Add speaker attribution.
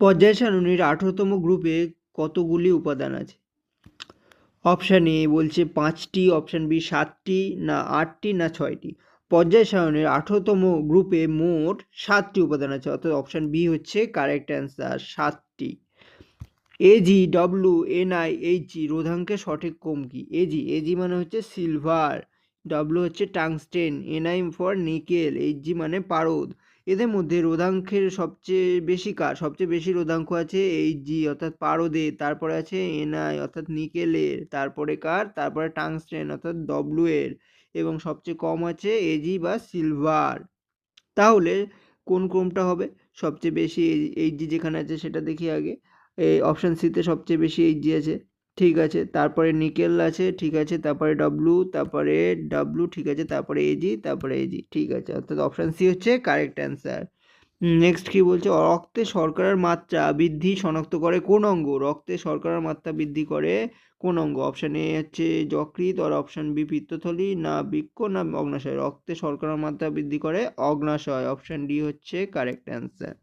Speaker 1: পর্যায় সারণীর 18তম গ্রুপে কতগুলি উপাদান আছে? অপশান এ বলছে 5টি, অপশান বি 7টি, না 8টি, না 6টি। পর্যায় সারণীর 18তম গ্রুপে মোট 7টি উপাদান আছে, অর্থাৎ অপশান বি হচ্ছে কারেক্ট অ্যান্সার, 7টি। এজি, ডব্লু, এনআই, এইচজি রোধাঙ্কের সঠিক ক্রম কি? এজি মানে হচ্ছে সিলভার, ডব্লু হচ্ছে tungsten, N I for nickel, H G মানে পারদ। এদের মধ্যে রোধাঙ্কের সবচেয়ে বেশি কার? সবচেয়ে বেশি রোধাঙ্ক আছে এইচজি অর্থাৎ পারদের, তারপরে আছে এনআই অর্থাৎ নিকেলের, তারপরে কার? তারপরে টাংস্টেন অর্থাৎ ডব্লু এর, এবং সবচেয়ে কম আছে এজি বা সিলভার। তাহলে কোন ক্রমটা হবে? সবচেয়ে বেশি এইচজি যেখানে আছে সেটা দেখি আগে। অপশান সিতে সবচেয়ে বেশি এইচজি আছে, ঠিক আছে। তারপরে নিকেল আছে, ঠিক আছে। তারপরে ডাব্লু, ঠিক আছে। তারপরে এজি, ঠিক আছে। অর্থাৎ অপশান সি হচ্ছে কারেক্ট অ্যান্সার। নেক্সট কি বলছে? রক্তে শর্করার মাত্রা বৃদ্ধি শনাক্ত করে কোন অঙ্গ? রক্তে শর্করার মাত্রা বৃদ্ধি করে কোন অঙ্গ? অপশান এ হচ্ছে যকৃৎ, আর অপশান বি পিত্তথলি, না বৃক্ক, না অগ্নাশয়। রক্তে শর্করার মাত্রা বৃদ্ধি করে অগ্নাশয়, অপশান ডি হচ্ছে কারেক্ট অ্যান্সার।